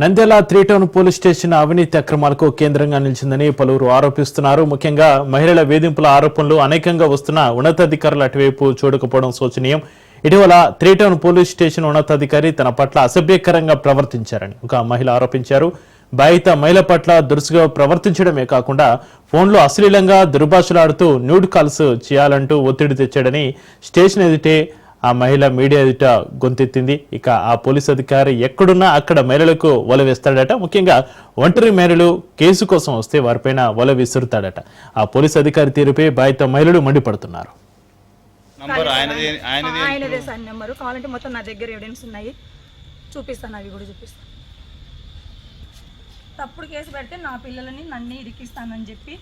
Nandyal 3 town police station అవినీతి అక్రమాలకు కేంద్రంగా నిలిచిందని పలువురు ఆరోపిస్తున్నారు. ముఖ్యంగా మహిళల వేధింపుల ఆరోపణలు అనేకంగా వస్తున్న ఉన్నతాధికారులు అటువైపు చూడకపోవడం శోచనీయం. ఇటీవల 3 టౌన్ పోలీస్ స్టేషన్ ఉన్నతాధికారి తన పట్ల అసభ్యకరంగా ప్రవర్తించారని ఒక మహిళ ఆరోపించారు. బాధిత మహిళ పట్ల దురుసుగా ప్రవర్తించడమే కాకుండా ఫోన్లో అశ్లీలంగా దుర్భాషలాడుతూ న్యూడ్ కాల్స్ చేయాలంటూ ఒత్తిడి తెచ్చాడని స్టేషన్ ఎదుటే ఆ మహిళ మీడియా ఎదుట గొంతెత్తింది. ఇక ఆ పోలీస్ అధికారి ఎక్కడున్నా అక్కడ మహిళలకు వల వేస్తాడట. ముఖ్యంగా ఒంటరి మహిళలు కేసు కోసం వస్తే వారిపైన వల విసురుతాడట. ఆ పోలీస్ అధికారి తీరుపై బాధిత మహిళలు మండిపడుతున్నారు. కావాలంటే మొత్తం నా దగ్గర ఎవిడెన్స్ ఉన్నాయి, చూపిస్తాను. అవి కూడా చూపిస్తాను. తప్పుడు కేసు పెడితే నా పిల్లలని నన్ను ఇరికిస్తానని చెప్పి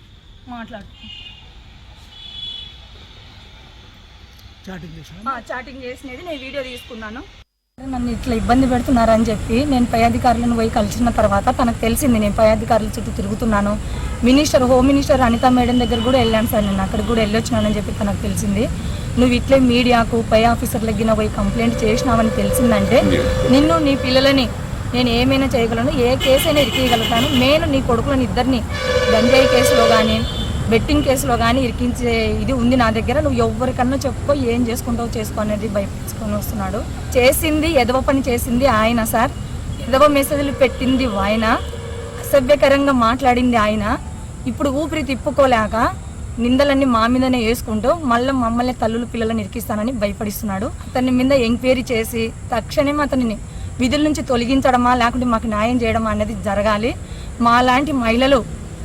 మాట్లాడుతున్నాను. చాటింగ్ చేసినది నేను వీడియో తీసుకున్నాను. నన్ను ఇట్లా ఇబ్బంది పెడుతున్నారని చెప్పి నేను పై అధికారులను పోయి కలిసిన తర్వాత తనకు తెలిసింది నేను పై అధికారుల చుట్టూ తిరుగుతున్నాను. హోమ్ మినిస్టర్ అనితా మేడం దగ్గర కూడా వెళ్ళాను సార్, నేను అక్కడికి కూడా వెళ్ళొచ్చినానని చెప్పి తనకు తెలిసింది. నువ్వు ఇట్లే మీడియాకు పై ఆఫీసర్లకి పోయి కంప్లైంట్ చేసినావని తెలిసిందంటే నిన్ను నీ పిల్లలని నేను ఏమైనా చేయగలను, ఏ కేసు అయినా ఇరికియగలుగుతాను. నేను నీ కొడుకులను ఇద్దరిని గంజాయి కేసులో కానీ బెట్టింగ్ కేసులో కానీ ఇరికించే ఇది ఉంది నా దగ్గర. నువ్వు ఎవరికన్నా చెప్పుకో, ఏం చేసుకుంటావు చేసుకో అనేది భయపించుకొని వస్తున్నాడు. చేసింది ఎదవ పని చేసింది ఆయన సార్, ఎదవ మెసేజ్లు పెట్టింది ఆయన, అసభ్యకరంగా మాట్లాడింది ఆయన. ఇప్పుడు ఊపిరి తిప్పుకోలేక నిందలన్నీ మా మీదనే వేసుకుంటూ మమ్మల్ని తల్లులు పిల్లలను ఇరికిస్తానని భయపడిస్తున్నాడు. అతని మీద ఎంక్వైరీ చేసి తక్షణమే అతనిని విధుల నుంచి తొలగించడమా లేకుంటే మాకు న్యాయం చేయడమా అనేది జరగాలి. మా లాంటి మహిళలు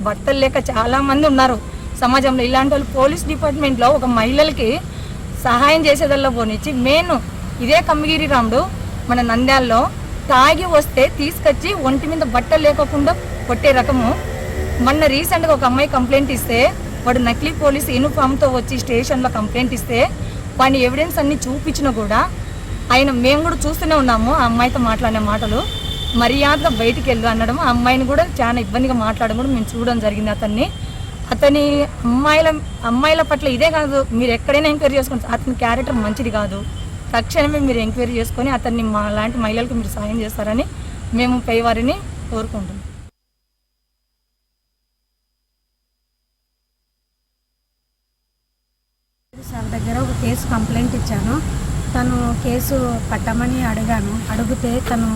భర్తలు లేక చాలామంది ఉన్నారు సమాజంలో. ఇలాంటి వాళ్ళు పోలీస్ డిపార్ట్మెంట్లో ఒక మహిళలకి సహాయం చేసేదల్లో పోనిచ్చి మెయిన్ ఇదే కమ్మగిరి రాముడు మన నంద్యాలలో తాగి వస్తే తీసుకొచ్చి ఒంటి మీద బట్టలు లేకుండా కొట్టే రకము. మొన్న రీసెంట్గా ఒక అమ్మాయి కంప్లైంట్ ఇస్తే వాడు నకిలీ పోలీసు యూనిఫామ్తో వచ్చి స్టేషన్లో కంప్లైంట్ ఇస్తే వాడిని ఎవిడెన్స్ అన్ని చూపించినా కూడా ఆయన మేము కూడా చూస్తూనే ఉన్నాము. ఆ అమ్మాయితో మాట్లాడిన మాటలు మర్యాదగా బయటికి వెళ్ళు అనడం, ఆ అమ్మాయిని కూడా చాలా ఇబ్బందిగా మాట్లాడడం కూడా మేము చూడడం జరిగింది. అతని అమ్మాయిల పట్ల ఇదే కాదు, మీరు ఎక్కడైనా ఎంక్వైరీ చేసుకోండి. అతని క్యారెక్టర్ మంచిది కాదు. తక్షణమే మీరు ఎంక్వైరీ చేసుకొని అతన్ని మా లాంటి మహిళలకు మీరు సాయం చేస్తారని మేము పై వారిని కోరుకుంటున్నాం. సార్ దగ్గర ఒక కేసు కంప్లైంట్ ఇచ్చాను. తను కేసు కట్టమని అడిగితే తను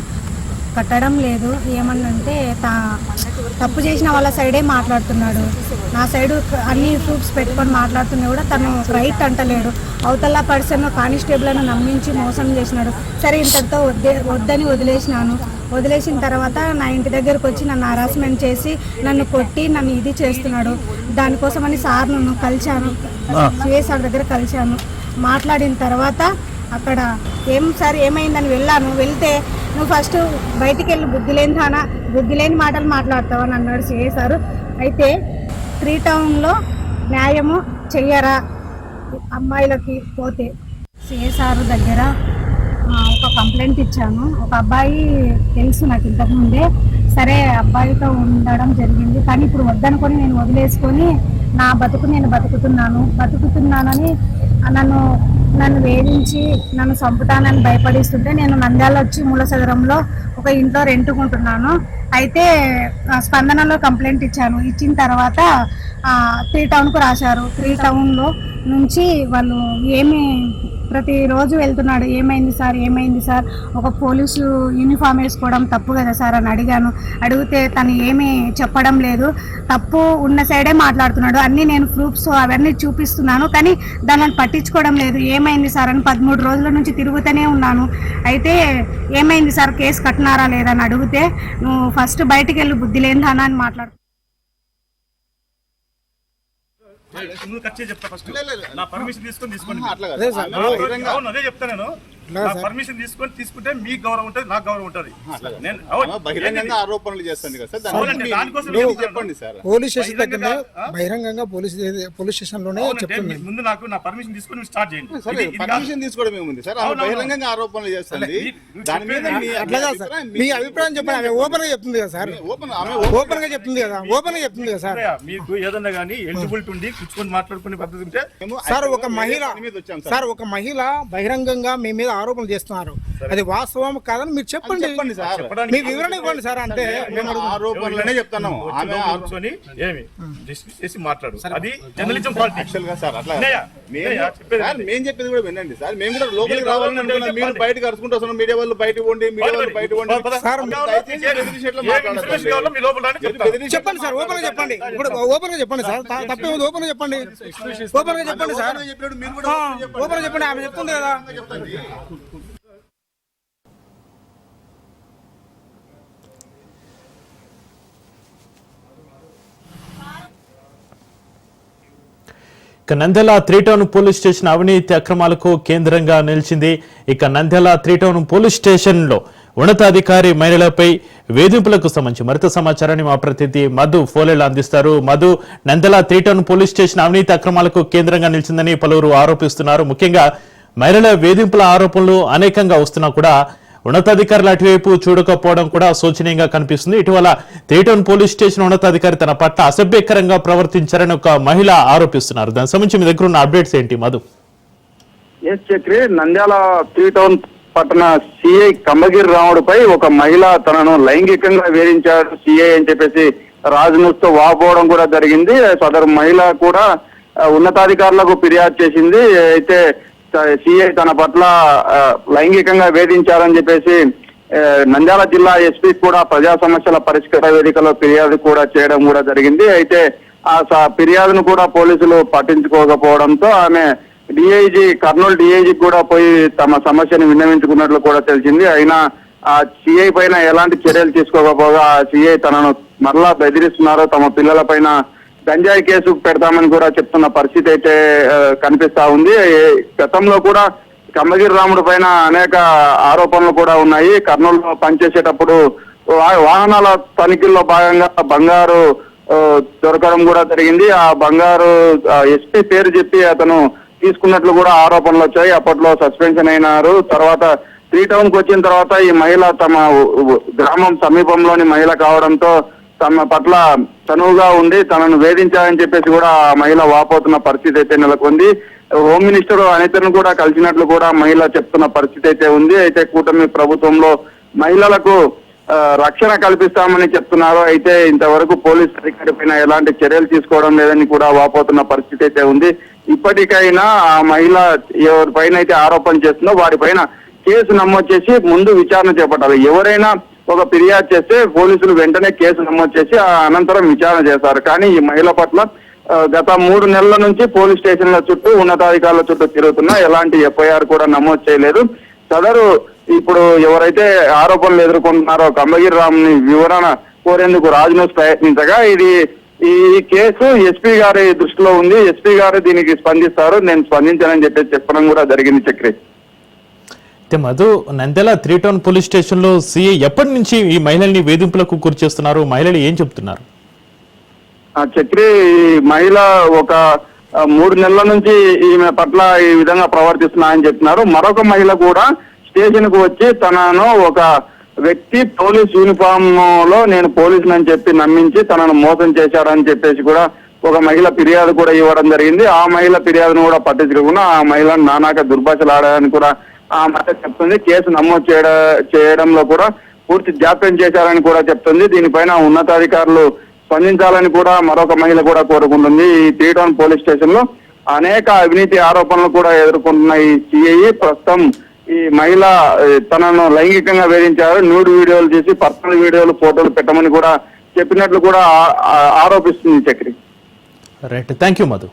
కట్టడం లేదు. ఏమన్నంటే తప్పు చేసిన వాళ్ళ సైడే మాట్లాడుతున్నాడు. నా సైడు అన్ని ప్రూఫ్స్ పెట్టుకొని మాట్లాడుతున్నా కూడా తను రైట్ అంటలేడు. అవతల పర్సన్ కానిస్టేబుల్ను నమ్మించి మోసం చేసినాడు. సరే ఇంతటితో వద్దని వదిలేసిన తర్వాత నా ఇంటి దగ్గరకు వచ్చి నన్ను హరాస్మెంట్ చేసి నన్ను కొట్టి నన్ను ఇది చేస్తున్నాడు. దానికోసమని సార్ నన్ను కలిశాను, సిఐ దగ్గర కలిశాను. మాట్లాడిన తర్వాత అక్కడ సార్ ఏమైందని వెళ్తే నువ్వు ఫస్ట్ బయటికి వెళ్ళి బుద్ధి లేని మాటలు మాట్లాడతావని అన్నాడు సిఐ సారు. అయితే 3 టౌన్లో న్యాయము చెయ్యరా అమ్మాయిలకి పోతే? సిఐ సారు దగ్గర ఒక కంప్లైంట్ ఇచ్చాను. ఒక అబ్బాయి తెలుసు నాకు ఇంతకుముందే. సరే అబ్బాయితో ఉండడం జరిగింది, కానీ ఇప్పుడు వద్దనుకొని నేను వదిలేసుకొని నా బతుకు నేను బతుకుతున్నానని నన్ను వేధించి నన్ను చంపుతానని భయపడిస్తుంటే నేను నంద్యాల వచ్చి మూలసదరంలో ఒక ఇంట్లో రెంటుకుంటున్నాను. అయితే స్పందనలో కంప్లైంట్ ఇచ్చాను. ఇచ్చిన తర్వాత 3 టౌన్కు రాశారు. 3 టౌన్లో నుంచి వాళ్ళు ప్రతిరోజు వెళ్తున్నాడు. ఏమైంది సార్, ఒక పోలీసు యూనిఫామ్ వేసుకోవడం తప్పు కదా సార్ అని అడిగితే తను ఏమీ చెప్పడం లేదు. తప్పు ఉన్న సైడే మాట్లాడుతున్నాడు. అన్నీ నేను ప్రూఫ్స్ అవన్నీ చూపిస్తున్నాను, కానీ దాన్ని పట్టించుకోవడం లేదు. ఏమైంది సార్ అని 13 రోజుల నుంచి తిరుగుతూనే ఉన్నాను. అయితే ఏమైంది సార్, కేసు కట్టినారా లేదా అని అడిగితే నువ్వు ఫస్ట్ బయటికి వెళ్ళి బుద్ధి లేనిదానా అని మాట్లాడు. నా పర్మిషన్ తీసుకోండి. అదే చెప్తా నేను. పర్మిషన్ తీసుకుంటే మీకు గౌరవం ఉంటుంది, నాకు గౌరవం ఉంటుంది. బహిరంగంగా ఆరోపణలు చేస్తాను కదా సార్, చెప్పండి సార్. పోలీస్ స్టేషన్ దగ్గర బహిరంగంగా పోలీస్ స్టేషన్ లోనే చెప్తుంది. ముందు నాకు నా పర్మిషన్ తీసుకొని స్టార్ట్ చేయండి. పర్మిషన్ తీసుకోవడం ఏముంది సార్, బహిరంగంగా ఆరోపణలు చేస్తుంది. దాని మీద మీ అభిప్రాయం చెప్పండి. ఓపెన్ గా చెప్తుంది కదా సార్, ఓపెన్ గా చెప్తుంది కదా సార్. మీకు ఏదన్నా కానీ ఎలిజిబిలిటీ ఉండి కూర్చొని మాట్లాడుకునే పద్ధతి ఉంటే సార్ ఒక మహిళ బహిరంగంగా మీ మీద ఆరోపణలు చేస్తున్నారు. అది వాస్తవం కాదని మీరు చెప్పండి. చెప్పండి సార్. మీ వివరణ ఇవ్వండి సార్. అంటే మేము ఆరోపణలనే చెప్తున్నాము. ఆమె కూర్చొని ఏమి డిస్కస్ చేసి మాట్లాడు. అది జర్నలిజం పాలిటిక్స్. యాక్చువల్ గా సార్ అట్లా మేము చెప్పేది కూడా వినండి సార్. మేము కూడా లోపలికి రావాలని అనుకున్నాం. మీరు బయటకు అరుచుకుంటూ వస్తున్నాం. మీడియా వాళ్ళు బయట పోండి, మీడియా వాళ్ళు బయట పోండి. చెప్పండి సార్. ఓపెన్ గా చెప్పండి. ఇప్పుడు ఓపెన్ గా చెప్పండి సార్. తప్పే ఓపెన్ గా చెప్పండి. ఓపెన్ గా చెప్పండి సార్. ఓపెన్ గా చెప్పండి. ఆమె చెప్తుంది కదా. ఇక నంద్యాల 3 టౌన్ పోలీస్ స్టేషన్ అవినీతి అక్రమాలకు కేంద్రంగా నిలిచింది. ఇక నంద్యాల 3 టౌన్ పోలీస్ స్టేషన్ లో ఉన్నతాధికారి మహిళలపై వేధింపులకు సంబంధించి మరింత సమాచారాన్ని మా ప్రతినిధి మధు ఫోలేలు అందిస్తారు. Madhu, Nandyal 3 town police station అవినీతి అక్రమాలకు కేంద్రంగా నిలిచిందని పలువురు ఆరోపిస్తున్నారు. ముఖ్యంగా మహిళల వేధింపుల ఆరోపణలు అనేకంగా వస్తున్నా కూడా ఉన్నతాధికారులు అటువైపు చూడకపోవడం కూడా శోచనీయంగా కనిపిస్తుంది. ఇటీవల 3 టౌన్ పోలీస్ స్టేషన్ ఉన్నతాధికారి తన పట్ల అసభ్యకరంగా ప్రవర్తించారని ఒక మహిళ ఆరోపిస్తున్నారు. దానికి సంబంధించి మీ దగ్గర ఉన్న అప్డేట్స్ ఏంటి మధు? చక్రి, నంద్యాల 3 టౌన్ పట్టణ సిఐ కంబగిరి రాముడిపై ఒక మహిళ తనను లైంగికంగా వేధించారు సిఐ అని చెప్పేసి రాజునుస్తో వాపోవడం కూడా జరిగింది. సదరు మహిళ కూడా ఉన్నతాధికారులకు ఫిర్యాదు చేసింది. అయితే సిఐ తన పట్ల లైంగికంగా వేధించారని చెప్పేసి నంద్యాల జిల్లా ఎస్పీ కూడా ప్రజా సమస్యల పరిష్కార వేదికలో ఫిర్యాదు కూడా చేయడం కూడా జరిగింది. అయితే ఆ ఫిర్యాదును కూడా పోలీసులు పట్టించుకోకపోవడంతో ఆమె డిఐజీ కర్నూలు డిఐజీ కూడా పోయి తమ సమస్యను విన్నవించుకున్నట్లు కూడా తెలిసింది. అయినా ఆ సిఐ పైన ఎలాంటి చర్యలు తీసుకోకపోగా ఆ సిఐ తనను మరలా బెదిరిస్తున్నారు, తమ పిల్లల పైన గంజాయి కేసు పెడతామని కూడా చెప్తున్న పరిస్థితి అయితే కనిపిస్తా ఉంది. గతంలో కూడా కంబగిరి రాముడి పైన అనేక ఆరోపణలు కూడా ఉన్నాయి. కర్నూలులో పనిచేసేటప్పుడు వాహనాల తనిఖీల్లో భాగంగా బంగారు దొరకడం కూడా జరిగింది. ఆ బంగారు ఎస్పీ పేరు చెప్పి అతను తీసుకున్నట్లు కూడా ఆరోపణలు వచ్చాయి. అప్పట్లో సస్పెన్షన్ అయినారు. తర్వాత 3 టౌన్ కు వచ్చిన తర్వాత ఈ మహిళ తమ గ్రామం సమీపంలోని మహిళ కావడంతో తమ పట్ల చనువుగా ఉండి తనను వేధించాలని చెప్పేసి కూడా ఆ మహిళ వాపోతున్న పరిస్థితి అయితే నెలకొంది. హోమ్ మినిస్టర్ అనితను కూడా కలిసినట్లు కూడా మహిళ చెప్తున్న పరిస్థితి అయితే ఉంది. అయితే కూటమి ప్రభుత్వంలో మహిళలకు రక్షణ కల్పిస్తామని చెప్తున్నారు. అయితే ఇంతవరకు పోలీస్ అధికారి పైన ఎలాంటి చర్యలు తీసుకోవడం లేదని కూడా వాపోతున్న పరిస్థితి అయితే ఉంది. ఇప్పటికైనా ఆ మహిళ ఎవరిపైన అయితే ఆరోపణ చేస్తుందో వారిపైన కేసు నమోదు చేసి ముందు విచారణ చేపట్టాలి. ఎవరైనా ఒక ఫిర్యాదు చేస్తే పోలీసులు వెంటనే కేసు నమోదు చేసి అనంతరం విచారణ చేస్తారు. కానీ ఈ మహిళ పట్ల గత 3 నెలల నుంచి పోలీస్ స్టేషన్ల చుట్టూ ఉన్నతాధికారుల చుట్టూ తిరుగుతున్నా ఎలాంటి ఎఫ్ఐఆర్ కూడా నమోదు చేయలేదు. సదరు ఇప్పుడు ఎవరైతే ఆరోపణలు ఎదుర్కొంటున్నారో కంబగిరి రామ్ని వివరణ కోరేందుకు రాజ్న్యూస్ ప్రయత్నించగా ఈ కేసు ఎస్పీ గారి దృష్టిలో ఉంది. ఎస్పీ గారు దీనికి స్పందిస్తారు, నేను స్పందించానని చెప్పేసి చెప్పడం కూడా జరిగింది. Chakri, Madhu, Nandyal 3 town police station లో సిఐ ఎప్పటి నుంచి ఈ మహిళల్ని వేధింపులకు గురి చేస్తున్నారు? మహిళలు ఏం చెప్తున్నారు? చక్రి, ఈ మహిళ ఒక 3 నెలల నుంచి ఈమె పట్ల ఈ విధంగా ప్రవర్తిస్తున్నాయని చెప్తున్నారు. మరొక మహిళ కూడా స్టేషన్ కు వచ్చి తనను ఒక వ్యక్తి పోలీస్ యూనిఫామ్ లో నేను పోలీసుని అని చెప్పి నమ్మించి తనను మోసం చేశాడని చెప్పేసి కూడా ఒక మహిళ ఫిర్యాదు కూడా ఇవ్వడం జరిగింది. ఆ మహిళ ఫిర్యాదును కూడా పట్టించుకోకుండా ఆ మహిళను నానాక దుర్భాషలు ఆడాలని కూడా ఆ మహిళ చెప్తుంది. కేసు నమోదు చేయడంలో కూడా పూర్తి జాప్యం చేశారని కూడా చెప్తుంది. దీనిపైన ఉన్నతాధికారులు స్పందించాలని కూడా మరొక మహిళ కూడా కోరుకుంటుంది. ఈ 3 టౌన్ పోలీస్ స్టేషన్ లో అనేక అవినీతి ఆరోపణలు కూడా ఎదుర్కొంటున్న ఈ సిఐ ప్రస్తుతం ఈ మహిళ తనను లైంగికంగా వేధించారు, న్యూడ్ వీడియోలు చేసి పర్సనల్ వీడియోలు ఫోటోలు పెట్టమని కూడా చెప్పినట్లు కూడా ఆరోపిస్తుంది. Chakri, right, thank you Madhu.